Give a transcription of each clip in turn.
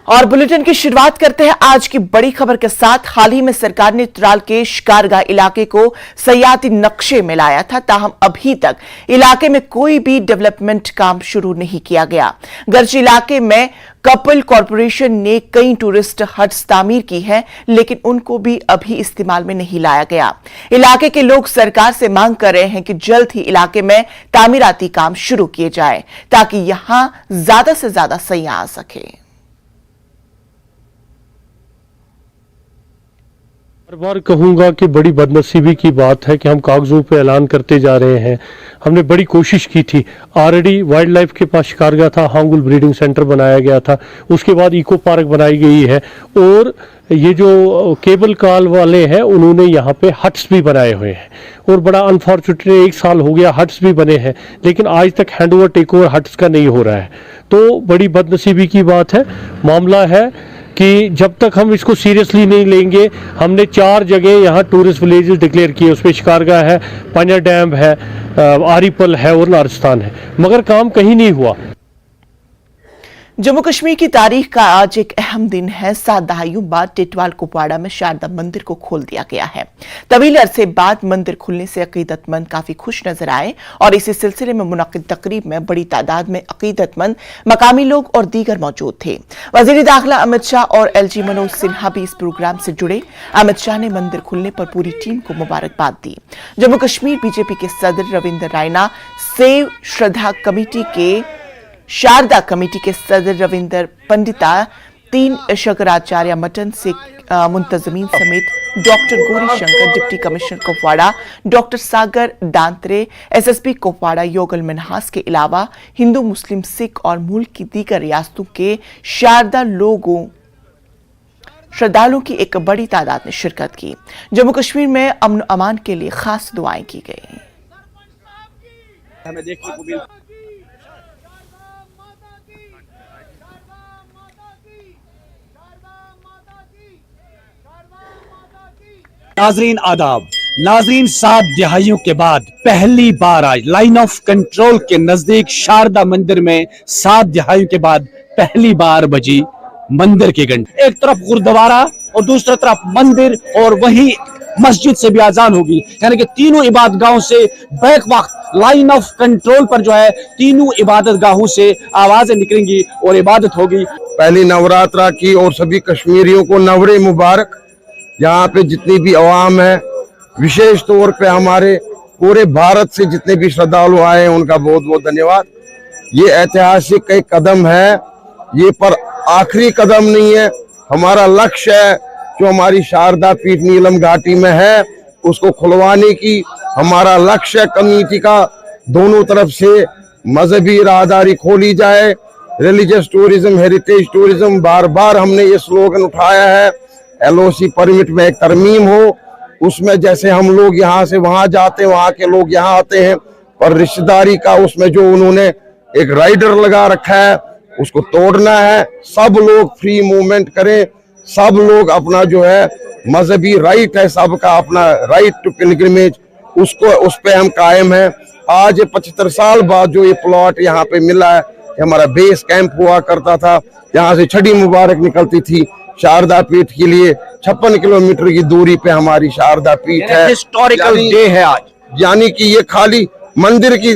और बुलेटिन की शुरुआत करते हैं आज की बड़ी खबर के साथ। हाल ही में सरकार ने त्राल के शिकारगाह इलाके को सयाती नक्शे में लाया था, ताहम अभी तक इलाके में कोई भी डेवलपमेंट काम शुरू नहीं किया गया। गर्ज इलाके में कपल कॉरपोरेशन ने कई टूरिस्ट हट्स तामीर की है, लेकिन उनको भी अभी इस्तेमाल में नहीं लाया गया। इलाके के लोग सरकार से मांग कर रहे हैं कि जल्द ही इलाके में तामीराती काम शुरू किए जाए ताकि यहां ज्यादा से ज्यादा सैयाह आ सके। हर बार कहूंगा कि बड़ी बदनसीबी की बात है कि हम कागजों पे ऐलान करते जा रहे हैं। हमने बड़ी कोशिश की थी। ऑलरेडी वाइल्ड लाइफ के पास शिकारगाह था, हांगुल ब्रीडिंग सेंटर बनाया गया था, उसके बाद इको पार्क बनाई गई है और ये जो केबल कार वाले हैं उन्होंने यहाँ पे हट्स भी बनाए हुए हैं और बड़ा अनफॉर्चुनेटली 1 साल हो गया हट्स भी बने हैं, लेकिन आज तक hand over take over huts का नहीं हो रहा है। तो बड़ी बदनसीबी की बात है। मामला है कि जब तक हम इसको सीरियसली नहीं लेंगे, हमने 4 जगह यहाँ टूरिस्ट विलेजेस डिक्लेयर किए, उसमें शिकारगाह है, पांजा डैम है, आरिपल है और नारस्तान है, मगर काम कहीं नहीं हुआ। जम्मू कश्मीर की तारीख का आज एक अहम दिन है। 7 दहाइयों बाद टिटवाल कुपवाड़ा में शारदा मंदिर को खोल दिया गया है। तवील अरसे बाद मंदिर खुलने से अकीदतमंद काफी खुश नजर आए और इसी सिलसिले में मुनक्किद तकरीब में बड़ी तादाद में अकीदतमंद, मकामी लोग और दीगर मौजूद थे। वजीर दाखिला अमित शाह और LG मनोज सिन्हा भी इस प्रोग्राम से जुड़े। अमित शाह ने मंदिर खुलने पर पूरी टीम को मुबारकबाद दी। जम्मू कश्मीर बीजेपी के सदर रविंद्र रायना, सेव श्रद्धा कमेटी के शारदा कमेटी के सदर रविंदर पंडिता, 3 शंकराचार्य मटन से मुंतजमीन समेत doctor Gauri Shankar, deputy commissioner Kupwara doctor Sagar Dantare, SSP Kupwara Yogal Minhas के अलावा हिंदू, मुस्लिम, सिख और मुल्क की दीगर रियासतों के शारदा लोगों श्रद्धालुओं की एक बड़ी तादाद ने शिरकत की। जम्मू कश्मीर में अमन अमान के लिए खास दुआएं की गई। नाजरीन आदाब। नाजरीन, 7 दिहाइयों के बाद पहली बार आज लाइन ऑफ कंट्रोल के नजदीक शारदा मंदिर में 7 दिहाइयों के बाद पहली बार बजी मंदिर की घंटी। एक तरफ गुरुद्वारा और दूसरी तरफ मंदिर और वहीं मस्जिद से भी अजान होगी, यानी कि तीनों इबादत गाहों से बैक वक्त लाइन ऑफ कंट्रोल पर जो है तीनों इबादत गाहों से आवाजें निकलेंगी और इबादत होगी। पहली नवरात्रा की और सभी कश्मीरियों को नवरे मुबारक। यहाँ पे जितनी भी अवाम है, विशेष तौर पे हमारे पूरे भारत से जितने भी श्रद्धालु आए हैं, उनका बहुत बहुत धन्यवाद। ये ऐतिहासिक एक कदम है, ये पर आखिरी कदम नहीं है। हमारा लक्ष्य है जो हमारी शारदा पीठ नीलम घाटी में है उसको खुलवाने की। हमारा लक्ष्य कम्युनिटी का दोनों तरफ से मजहबी राहदारी खोली जाए, रिलीजियस टूरिज्म, हेरिटेज टूरिज्म। बार बार हमने ये स्लोगन उठाया है। LOC परमिट में एक तरमीम हो, उसमें जैसे हम लोग यहाँ से वहां जाते हैं, वहां के लोग यहाँ आते हैं, और रिश्तेदारी का उसमें जो उन्होंने एक राइडर लगा रखा है उसको तोड़ना है। सब लोग फ्री मूवमेंट करें, सब लोग अपना जो है मजहबी राइट है, सबका अपना राइट टू पिलग्रिमेज, उसको उस पे हम कायम हैं। आज 75 साल बाद जो ये प्लॉट यहाँ पे मिला है, हमारा बेस कैंप हुआ करता था, यहाँ से छड़ी मुबारक निकलती थी शारदा पीठ के लिए। 56 किलोमीटर की दूरी पे हमारी शारदा पीठ है। हिस्टोरिकल डे है आज, यानी कि ये खाली मंदिर की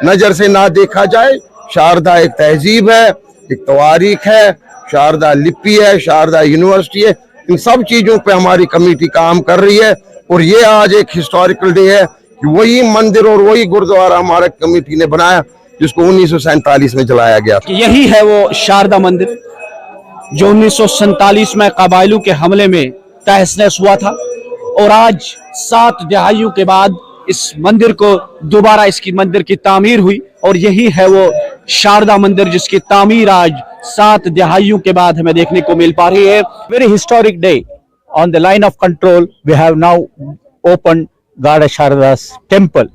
नजर से ना देखा जाए। शारदा एक तहजीब है, एक तवारीख है, शारदा लिपि है, शारदा यूनिवर्सिटी है। इन सब चीजों पे हमारी कमेटी काम कर रही है और ये आज एक हिस्टोरिकल डे है कि वही मंदिर और वही गुरुद्वारा हमारे कमेटी ने बनाया जिसको 1947 में जलाया गया। यही है वो शारदा मंदिर जो 1947 में कबायलों के हमले में तहस नहस हुआ था और आज 7 दहाइयों के बाद इस मंदिर को दोबारा इसकी मंदिर की तामीर हुई और यही है वो शारदा मंदिर जिसकी तामीर आज 7 दहाइयों के बाद हमें देखने को मिल पा रही है। Very historic day on the line of control. We have now open god Sharda's temple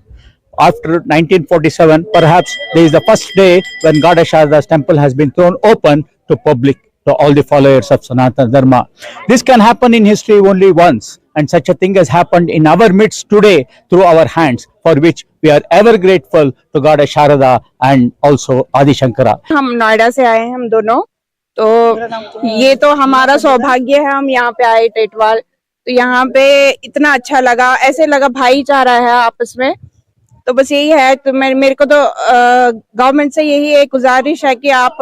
after 1947. Perhaps this is the first day when God Sharda's temple has been thrown open to public, to all the followers of Sanatana Dharma. This can happen in history only once, and such a thing has happened in our midst today through our hands, for which we are ever grateful to God Sharda and also Adi Shankara. हम नोएडा से आए हैं, हम दोनों तो ये तो हमारा सौभाग्य है, हम यहाँ पे आए टेटवाल, तो यहाँ पे इतना अच्छा लगा, ऐसे लगा भाईचारा है आपस में। तो बस यही है, तो मेरे को तो गवर्नमेंट से यही एक गुजारिश है कि आप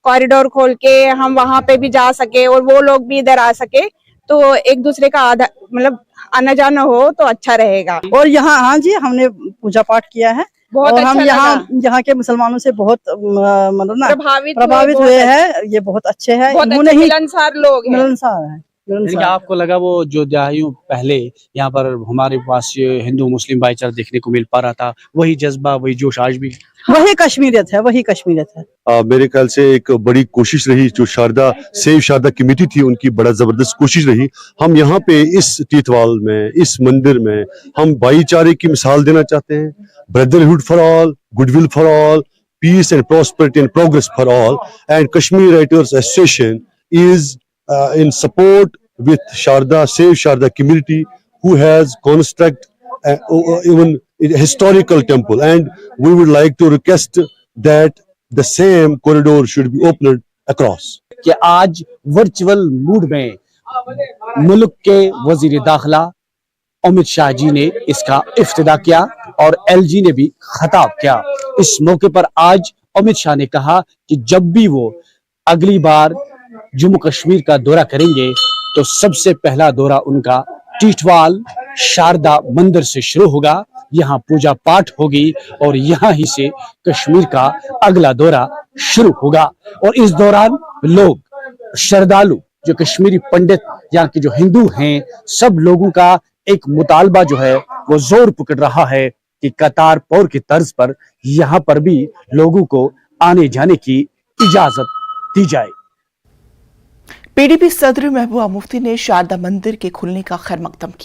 कॉरिडोर खोल के हम वहां पे भी जा सके और वो लोग भी इधर आ सके, तो एक दूसरे का मतलब आना जाना हो तो अच्छा रहेगा। और यहाँ हाँ जी, हमने पूजा पाठ किया है बहुत और अच्छा हम लगा। यहाँ के मुसलमानों से बहुत मतलब ना प्रभावित हुए हैं। ये बहुत अच्छे हैं, बहुत अच्छे मिलनसार लोग हैं। मिलनसार है। यानी कि आपको लगा वो जो दहाइयों पहले यहाँ पर हमारे पास ये हिंदू मुस्लिम भाईचारा देखने को मिल पा रहा था, वही जज्बा वही जोश आज भी? वही कश्मीरियत है, वही कश्मीरियत है। मेरे ख्याल से एक बड़ी कोशिश रही जो सेव शारदा कमेटी थी, उनकी बड़ा जबरदस्त कोशिश रही। हम यहाँ पे इस टीटवाल में, इस मंदिर में हम भाईचारे की मिसाल देना चाहते हैं। Brotherhood for all, goodwill for all, peace and prosperity and progress for all, and Kashmir writers association is in support with Save Sharda community, who has construct even a historical temple, and we would like to request that the same corridor should be opened across. कि आज virtual mood में मुल्क के वजीर दाखिला अमित शाह जी ने इसका इफ्तिदा किया और एलजी ने भी खिताब किया। इस मौके पर आज अमित शाह ने कहा कि जब भी वो अगली बार जम्मू कश्मीर का दौरा करेंगे तो सबसे पहला दौरा उनका टीटवाल शारदा मंदिर से शुरू होगा। यहाँ पूजा पाठ होगी और यहाँ ही से कश्मीर का अगला दौरा शुरू होगा। और इस दौरान लोग, श्रद्धालु, जो कश्मीरी पंडित, यहाँ के जो हिंदू हैं, सब लोगों का एक मुतालबा जो है वो जोर पकड़ रहा है कि करतारपुर की तर्ज पर यहाँ पर भी लोगों को आने जाने की इजाजत दी जाए। पीडीपी सदर महबूबा मुफ्ती ने शारदा मंदिर के खुलने का खैर मकदम किया।